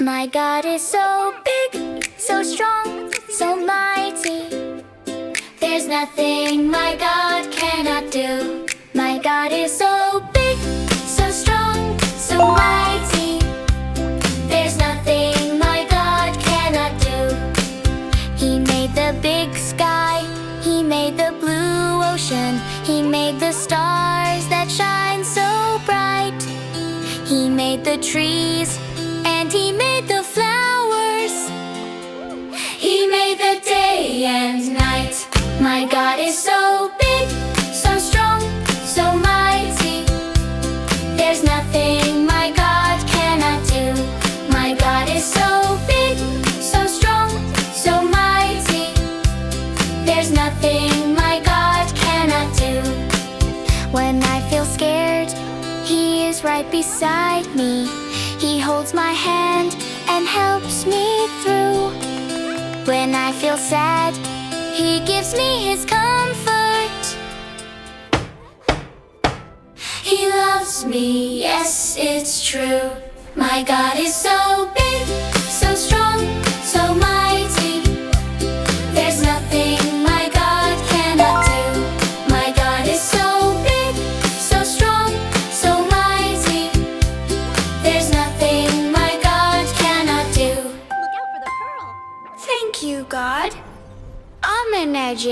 My God is so big, so strong, so mighty. There's nothing my God cannot do. My God is so big, so strong, so mighty. There's nothing my God cannot do. He made the big sky, He made the blue ocean, He made the stars that shine so bright. He made the trees, and He made the flowers. He made the day and night. My God is so big, so strong, so mighty. There's nothing my God cannot do. My God is so big, so strong, so mighty. There's nothing my God cannot do. When I feel scared, He is right beside me. He holds my hand and helps me through. When I feel sad, He gives me His comfort. He loves me, yes, it's true. My God is so big, so strong, so mighty. There's nothing my God cannot do. My God is so big, so strong, so mighty. There's nothing my God cannot do. Look out for the pearl. Thank you, God. I'm an edge.